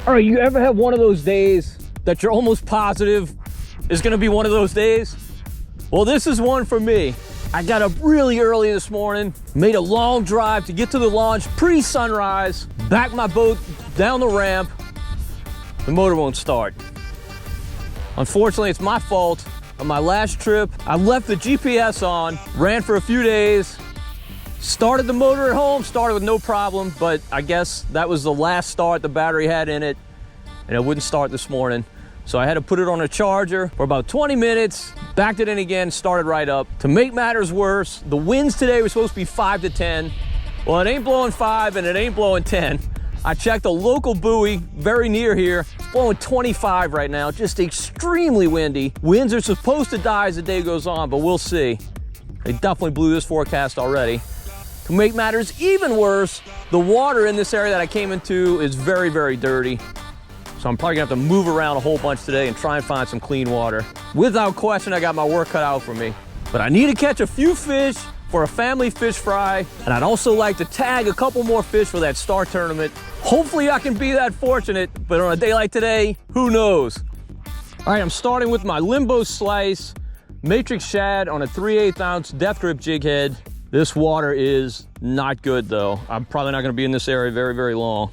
All right, you ever have one of those days that you're almost positive is gonna be one of those days? Well, this is one for me. I got up really early this morning, made a long drive to get to the launch pre-sunrise, backed my boat down the ramp. The motor won't start. Unfortunately, it's my fault. On my last trip, I left the GPS on, ran for a few days, started the motor at home, started with no problem, but I guess that was the last start the battery had in it, and it wouldn't start this morning. So I had to put it on a charger for about 20 minutes, backed it in again, started right up. To make matters worse, the winds today were supposed to be 5 to 10. Well, it ain't blowing 5 and it ain't blowing 10. I checked a local buoy very near here, it's blowing 25 right now, just extremely windy. Winds are supposed to die as the day goes on, but we'll see. They definitely blew this forecast already. To make matters even worse, the water in this area that I came into is very, very dirty. So I'm probably gonna have to move around a whole bunch today and try and find some clean water. Without question, I got my work cut out for me. But I need to catch a few fish for a family fish fry, and I'd also like to tag a couple more fish for that star tournament. Hopefully I can be that fortunate, but on a day like today, who knows? All right, I'm starting with my Limbo Slice Matrix Shad on a 3/8 ounce Death Grip jig head. This water is not good though. I'm probably not gonna be in this area very, very long.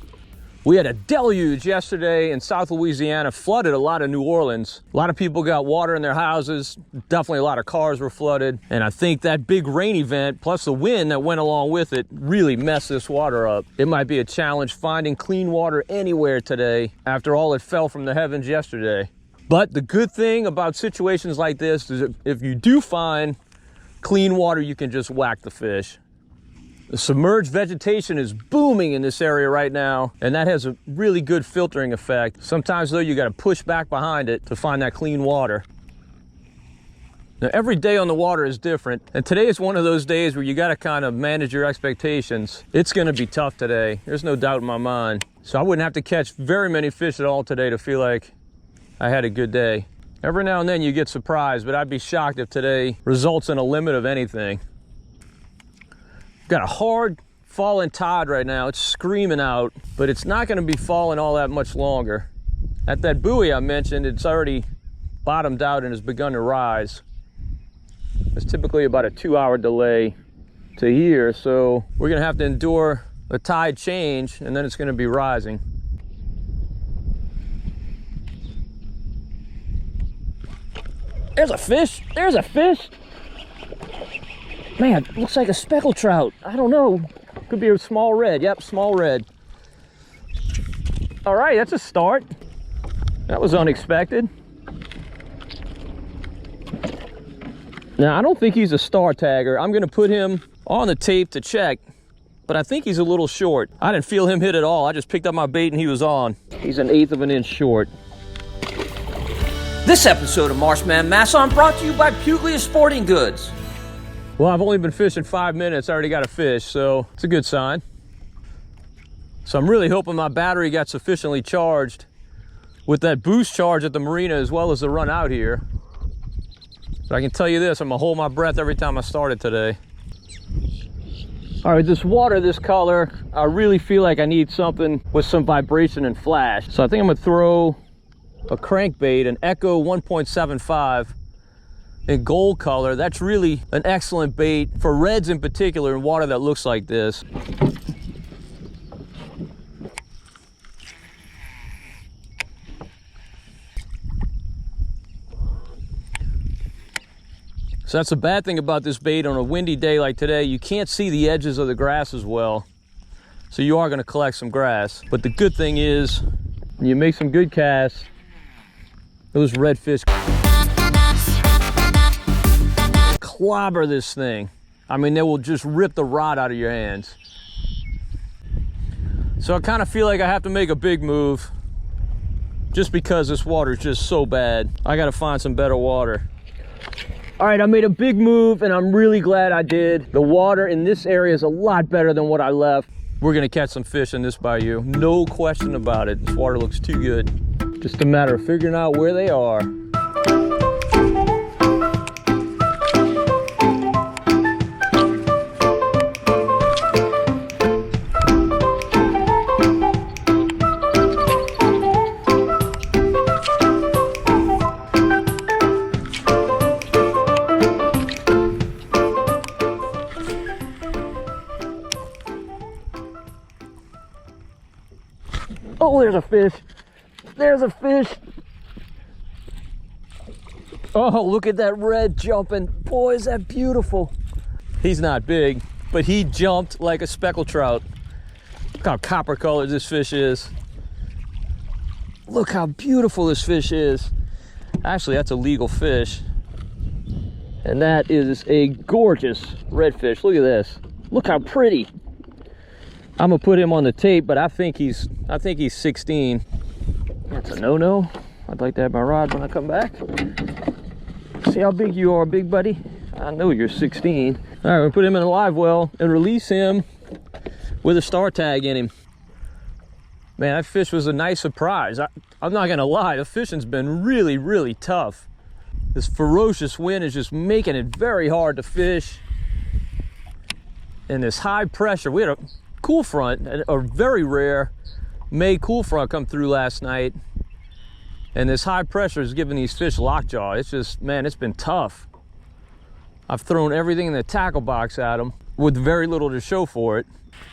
We had a deluge yesterday in South Louisiana, flooded a lot of New Orleans. A lot of people got water in their houses. Definitely a lot of cars were flooded. And I think that big rain event, plus the wind that went along with it, really messed this water up. It might be a challenge finding clean water anywhere today after all it fell from the heavens yesterday. But the good thing about situations like this is if you do find clean water, you can just whack the fish. The submerged vegetation is booming in this area right now, and that has a really good filtering effect. Sometimes though, you gotta push back behind it to find that clean water. Now, every day on the water is different, and today is one of those days where you gotta kind of manage your expectations. It's gonna be tough today. There's no doubt in my mind. So I wouldn't have to catch very many fish at all today to feel like I had a good day. Every now and then you get surprised, but I'd be shocked if today results in a limit of anything. Got a hard falling tide right now. It's screaming out, but it's not gonna be falling all that much longer. At that buoy I mentioned, it's already bottomed out and has begun to rise. It's typically about a 2-hour delay to here, so we're gonna have to endure a tide change and then it's gonna be rising. There's a fish, there's a fish. Man, looks like a speckled trout. I don't know, could be a small red. Yep, small red. All right, that's a start. That was unexpected. Now, I don't think he's a star tagger. I'm gonna put him on the tape to check, but I think he's a little short. I didn't feel him hit at all. I just picked up my bait and he was on. He's 1/8 of an inch short. This episode of Marsh Man Masson brought to you by Puglia Sporting Goods. Well, I've only been fishing 5 minutes. I already got a fish, so it's a good sign. So I'm really hoping my battery got sufficiently charged with that boost charge at the marina as well as the run out here. But I can tell you this, I'm gonna hold my breath every time I start it today. All right, this water, this color, I really feel like I need something with some vibration and flash. So I think I'm gonna throw a crankbait, an Echo 1.75 in gold color. That's really an excellent bait for reds in particular in water that looks like this. So that's the bad thing about this bait on a windy day like today. You can't see the edges of the grass as well. So you are going to collect some grass. But the good thing is, when you make some good casts, those redfish clobber this thing. I mean, they will just rip the rod out of your hands. So I kind of feel like I have to make a big move just because this water is just so bad. I got to find some better water. All right, I made a big move and I'm really glad I did. The water in this area is a lot better than what I left. We're gonna catch some fish in this bayou. No question about it. This water looks too good. Just a matter of figuring out where they are. Oh, there's a fish. There's a fish. Oh, look at that red jumping. Boy, is that beautiful. He's not big, but he jumped like a speckled trout. Look how copper colored this fish is. Look how beautiful this fish is. Actually, that's a legal fish. And that is a gorgeous redfish. Look at this. Look how pretty. I'm gonna put him on the tape, but I think he's 16. That's a no-no. I'd like to have my rod when I come back. See how big you are, big buddy? I know you're 16. All right, we're gonna put him in a live well and release him with a star tag in him. Man, that fish was a nice surprise. I'm not gonna lie, the fishing's been really, really tough. This ferocious wind is just making it very hard to fish. And this high pressure, we had a cool front, a very rare May cool front come through last night. And this high pressure is giving these fish lockjaw. It's just, man, it's been tough. I've thrown everything in the tackle box at them with very little to show for it.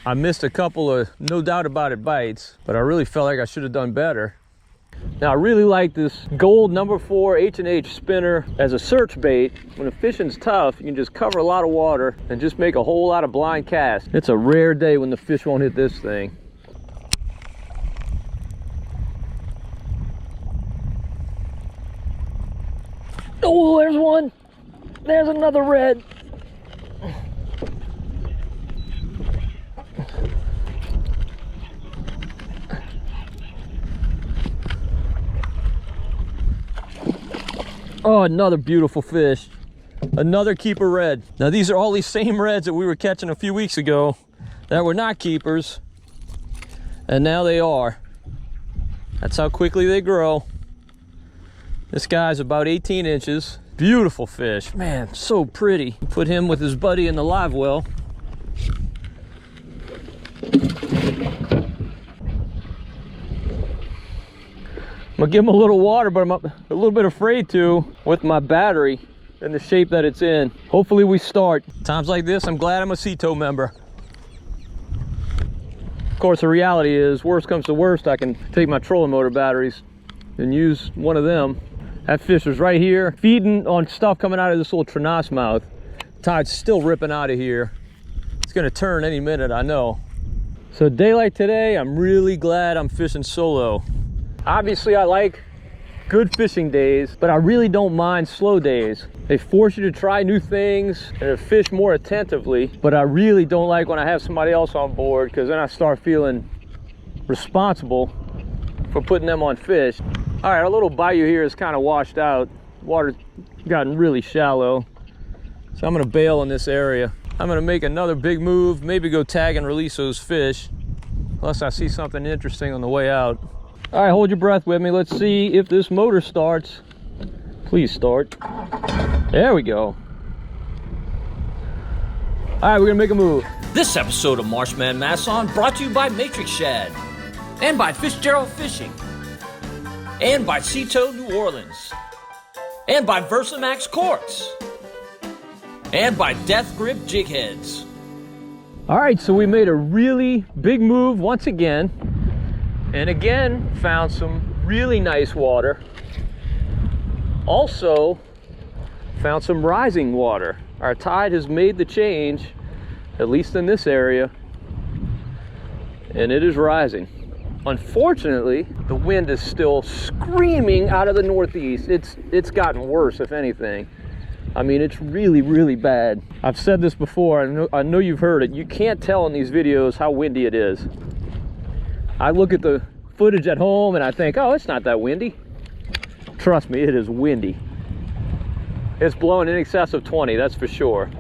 I missed a couple of no doubt about it bites, but I really felt like I should have done better. Now I really like this gold number 4 H&H spinner as a search bait. When the fishing's tough, you can just cover a lot of water and just make a whole lot of blind casts. It's a rare day when the fish won't hit this thing. Oh, there's one. There's another red. Oh, another beautiful fish. Another keeper red. Now these are all these same reds that we were catching a few weeks ago that were not keepers. And now they are. That's how quickly they grow. This guy's about 18 inches. Beautiful fish. Man, so pretty. Put him with his buddy in the live well. I'm gonna give him a little water, but I'm a little bit afraid to with my battery and the shape that it's in. Hopefully we start. Times like this, I'm glad I'm a CTO member. Of course, the reality is, worst comes to worst, I can take my trolling motor batteries and use one of them. That fish was right here, feeding on stuff coming out of this little Trinos mouth. Tide's still ripping out of here. It's gonna turn any minute, I know. So a day like today, I'm really glad I'm fishing solo. Obviously, I like good fishing days, but I really don't mind slow days. They force you to try new things and to fish more attentively, but I really don't like when I have somebody else on board, because then I start feeling responsible for putting them on fish. All right, our little bayou here is kind of washed out. Water's gotten really shallow, so I'm gonna bail in this area. I'm gonna make another big move, maybe go tag and release those fish, unless I see something interesting on the way out. All right, hold your breath with me. Let's see if this motor starts. Please start. There we go. All right, we're gonna make a move. This episode of Marsh Man Masson brought to you by Matrix Shad, and by Fitzgerald Fishing, and by Cito New Orleans, and by Versamax Corks, and by Death Grip Jig Heads. All right, so we made a really big move once again, and again found some really nice water. Also found some rising water. Our tide has made the change, at least in this area, and it is rising. Unfortunately, the wind is still screaming out of the northeast. It's gotten worse, if anything. I mean, it's really, really bad. I've said this before, I know you've heard it. You can't tell in these videos how windy it is. I look at the footage at home and I think, oh, it's not that windy. Trust me, it is windy. It's blowing in excess of 20, that's for sure.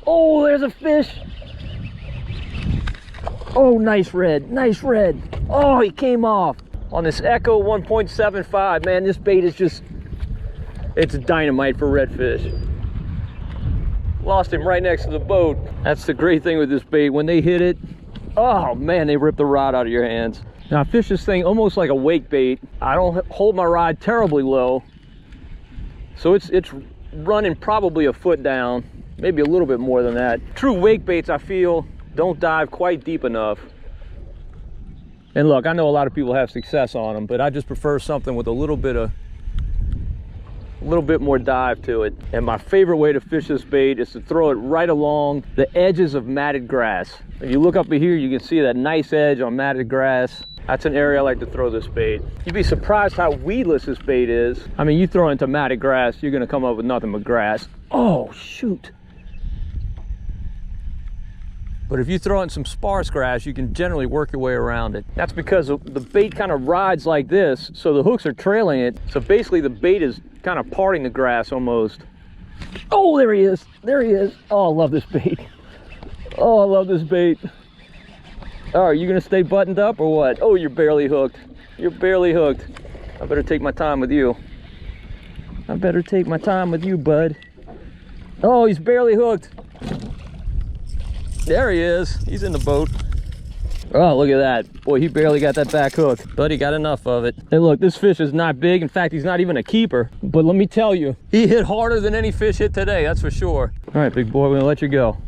Oh, there's a fish. Oh, nice red, nice red. Oh, he came off on this Echo 1.75. Man, this bait is just, it's dynamite for redfish. Lost him right next to the boat. That's the great thing with this bait. When they hit it, oh man, they rip the rod out of your hands. Now I fish this thing almost like a wake bait. I don't hold my rod terribly low, so it's running probably a foot down, maybe a little bit more than that. True wake baits, I feel, don't dive quite deep enough. And look, I know a lot of people have success on them, but I just prefer something with a little bit more dive to it. And my favorite way to fish this bait is to throw it right along the edges of matted grass. If you look up here, you can see that nice edge on matted grass. That's an area I like to throw this bait. You'd be surprised how weedless this bait is. I mean, you throw it into matted grass, you're gonna come up with nothing but grass. Oh, shoot. But if you throw in some sparse grass, you can generally work your way around it. That's because the bait kind of rides like this, so the hooks are trailing it. So basically the bait is kind of parting the grass almost. Oh, there he is. There he is. Oh, I love this bait. Oh, I love this bait. Oh, are you gonna stay buttoned up or what? Oh, you're barely hooked. You're barely hooked. I better take my time with you. I better take my time with you, bud. Oh, he's barely hooked. There he is. He's in the boat. Oh, look at that. Boy, he barely got that back hook, but he got enough of it. And look, this fish is not big. In fact, he's not even a keeper. But let me tell you, he hit harder than any fish hit today, that's for sure. All right, big boy, we're gonna let you go.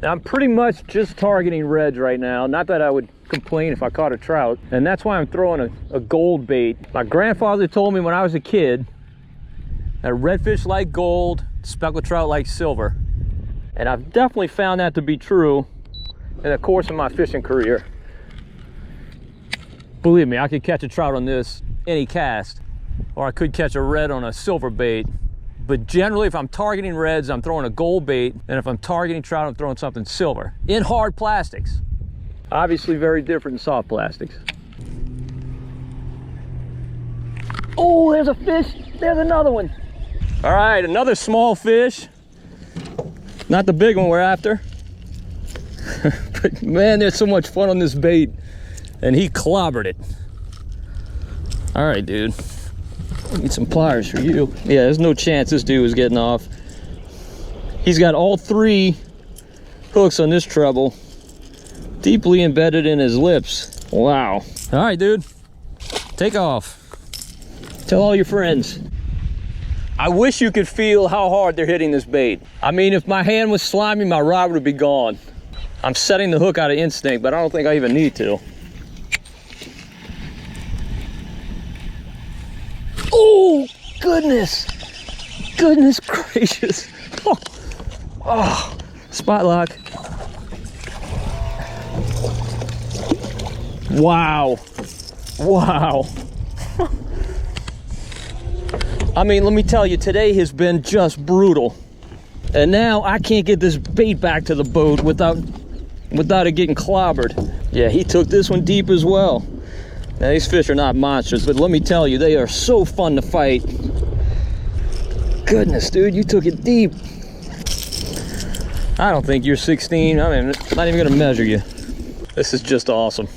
Now, I'm pretty much just targeting reds right now. Not that I would complain if I caught a trout. And that's why I'm throwing a gold bait. My grandfather told me when I was a kid that redfish like gold, speckled trout like silver. And I've definitely found that to be true in the course of my fishing career. Believe me, I could catch a trout on this any cast, or I could catch a red on a silver bait. But generally, if I'm targeting reds, I'm throwing a gold bait. And if I'm targeting trout, I'm throwing something silver in hard plastics. Obviously very different in soft plastics. Oh, there's a fish. There's another one. All right, another small fish. Not the big one we're after. But man, there's so much fun on this bait. And he clobbered it. All right, dude. Need some pliers for you. Yeah, there's no chance this dude was getting off. He's got all 3 hooks on this treble deeply embedded in his lips. Wow. All right, dude. Take off. Tell all your friends. I wish you could feel how hard they're hitting this bait. I mean, if my hand was slimy, my rod would be gone. I'm setting the hook out of instinct, but I don't think I even need to. Oh, goodness. Goodness gracious. Oh, spot lock. Wow. Wow. I mean, let me tell you, today has been just brutal. And now I can't get this bait back to the boat without it getting clobbered. Yeah, he took this one deep as well. Now, these fish are not monsters, but let me tell you, they are so fun to fight. Goodness, dude, you took it deep. I don't think you're 16. I'm not even gonna measure you. This is just awesome.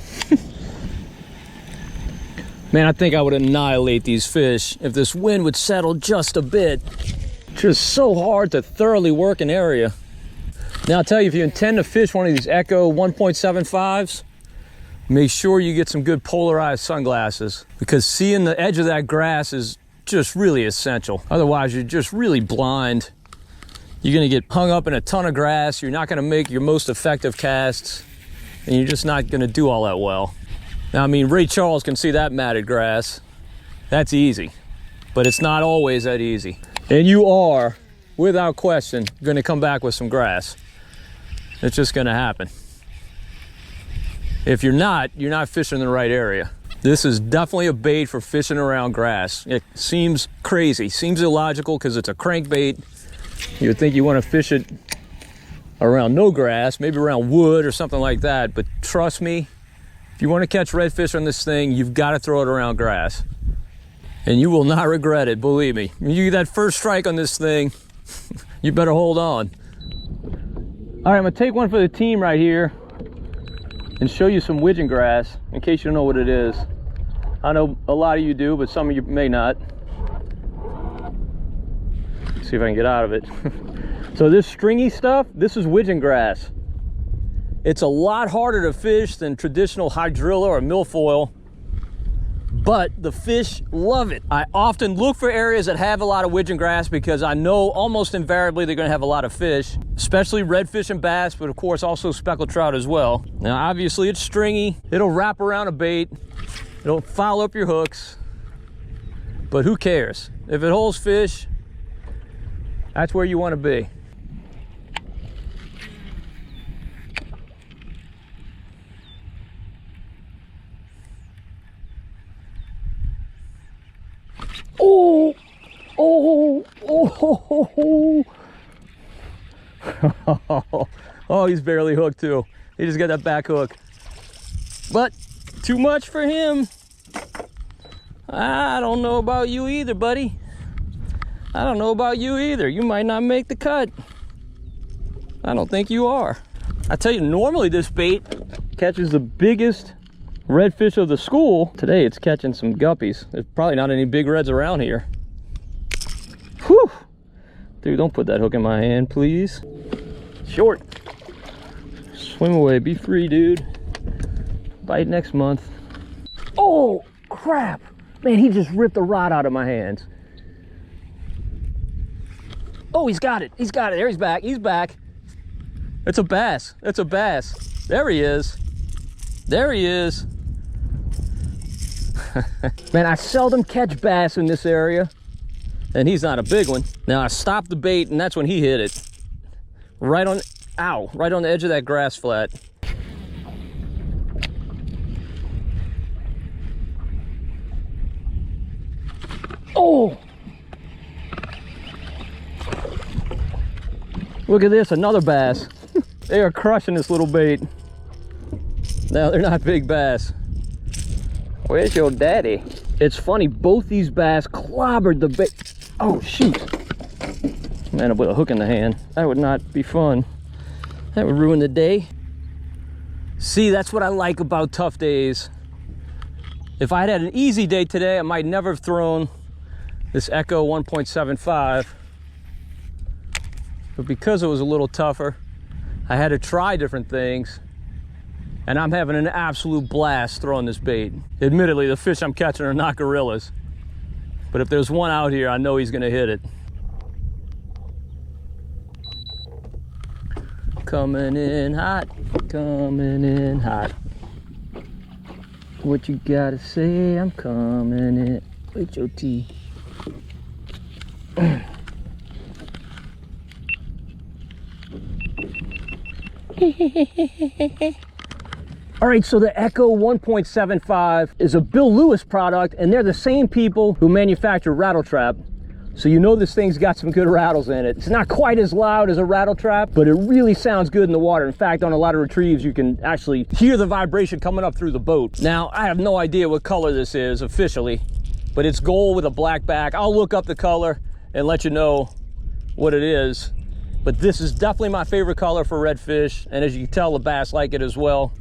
Man, I think I would annihilate these fish if this wind would settle just a bit. Just so hard to thoroughly work an area. Now, I'll tell you, if you intend to fish one of these Echo 1.75s, make sure you get some good polarized sunglasses, because seeing the edge of that grass is just really essential. Otherwise, you're just really blind. You're gonna get hung up in a ton of grass. You're not gonna make your most effective casts, and you're just not gonna do all that well. Now, I mean, Ray Charles can see that matted grass. That's easy, but it's not always that easy. And you are, without question, gonna come back with some grass. It's just gonna happen. If you're not fishing in the right area. This is definitely a bait for fishing around grass. It seems crazy, seems illogical because it's a crankbait. You would think you want to fish it around no grass, maybe around wood or something like that, but trust me, if you want to catch redfish on this thing, you've got to throw it around grass. And you will not regret it, believe me. When you get that first strike on this thing, you better hold on. All right, I'm gonna take one for the team right here and show you some widgeon grass in case you don't know what it is. I know a lot of you do, but some of you may not. Let's see if I can get out of it. So this stringy stuff, this is widgeon grass. It's a lot harder to fish than traditional hydrilla or milfoil, but the fish love it. I often look for areas that have a lot of widgeon grass because I know almost invariably they're gonna have a lot of fish, especially redfish and bass, but of course also speckled trout as well. Now obviously it's stringy, it'll wrap around a bait, it'll foul up your hooks, but who cares? If it holds fish, that's where you wanna be. Oh, oh, oh, oh, oh, he's barely hooked too. He just got that back hook. But too much for him. I don't know about you either, buddy. I don't know about you either. You might not make the cut. I don't think you are. I tell you, normally this bait catches the biggest redfish of the school. Today it's catching some guppies. There's probably not any big reds around here. Whew. Dude, don't put that hook in my hand, please. Short. Swim away, be free, dude. Bite next month. Oh, crap. Man, he just ripped the rod out of my hands. Oh, he's got it. He's got it. There, he's back. He's back. It's a bass. It's a bass. There he is. There he is. Man, I seldom catch bass in this area, and he's not a big one. Now I stopped the bait, and that's when he hit it. Right on, ow, right on the edge of that grass flat. Oh! Look at this, another bass. They are crushing this little bait. No, they're not big bass. Where's your daddy? It's funny, both these bass clobbered the bait. Oh, shoot. Man, with a hook in the hand, that would not be fun. That would ruin the day. See, that's what I like about tough days. If I had an easy day today, I might never have thrown this Echo 1.75. But because it was a little tougher, I had to try different things. And I'm having an absolute blast throwing this bait. Admittedly, the fish I'm catching are not gorillas. But if there's one out here, I know he's gonna hit it. Coming in hot, coming in hot. What you gotta say, I'm coming in. Wait your tea. All right, so the Echo 1.75 is a Bill Lewis product, and they're the same people who manufacture Rattle Trap. So you know this thing's got some good rattles in it. It's not quite as loud as a Rattle Trap, but it really sounds good in the water. In fact, on a lot of retrieves, you can actually hear the vibration coming up through the boat. Now, I have no idea what color this is officially, but it's gold with a black back. I'll look up the color and let you know what it is. But this is definitely my favorite color for redfish, and as you can tell, the bass like it as well.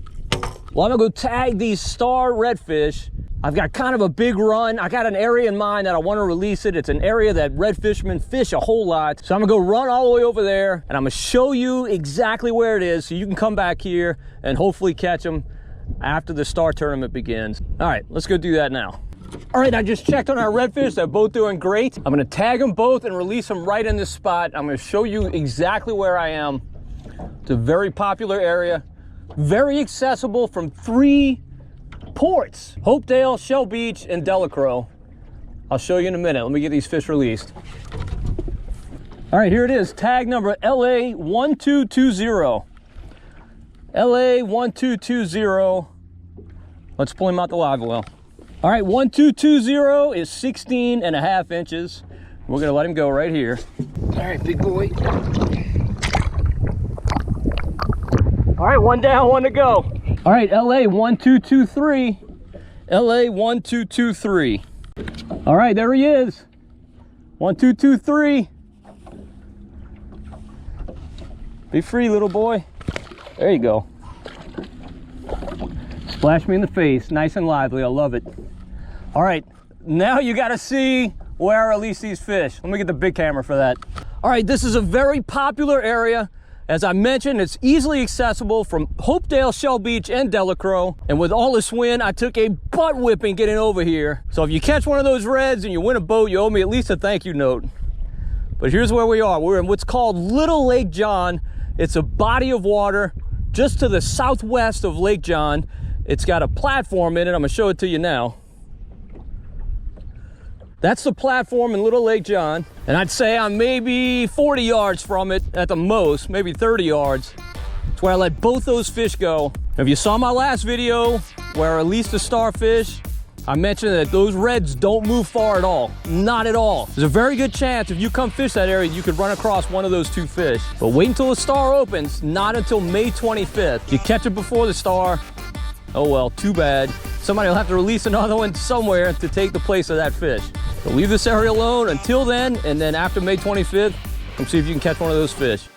Well, I'm gonna go tag these star redfish. I've got kind of a big run. I got an area in mind that I want to release it. It's an area that red fishermen fish a whole lot. So I'm gonna go run all the way over there, and I'm gonna show you exactly where it is so you can come back here and hopefully catch them after the star tournament begins. All right, let's go do that now. All right, I just checked on our redfish. They're both doing great. I'm gonna tag them both and release them right in this spot. I'm gonna show you exactly where I am. It's a very popular area, very accessible from 3 ports: Hopedale, Shell Beach, and Delacroix. I'll show you in a minute. Let me get these fish released. All right, here it is. Tag number LA1220. LA1220. Let's pull him out the live well. All right, 1220 is 16.5 inches. We're gonna let him go right here. All right, big boy. All right, one down, one to go. All right, LA1223. LA1223. All right, there he is. 1223. Be free, little boy. There you go. Splash me in the face, nice and lively, I love it. All right, now you gotta see where I release these fish. Let me get the big camera for that. All right, this is a very popular area, As I mentioned, it's easily accessible from Hopedale, Shell Beach, and Delacroix. And with all this wind, I took a butt whipping getting over here. So if you catch one of those reds and you win a boat, you owe me at least a thank you note. But here's where we are. We're in what's called Little Lake John. It's a body of water just to the southwest of Lake John. It's got a platform in it. I'm gonna show it to you now. That's the platform in Little Lake John. And I'd say I'm maybe 40 yards from it at the most, maybe 30 yards. It's where I let both those fish go. If you saw my last video where I released a starfish, I mentioned that those reds don't move far at all. Not at all. There's a very good chance if you come fish that area, you could run across one of those two fish. But wait until the star opens, not until May 25th. If you catch it before the star, oh well, too bad. Somebody will have to release another one somewhere to take the place of that fish. So leave this area alone until then, and then after May 25th, come see if you can catch one of those fish.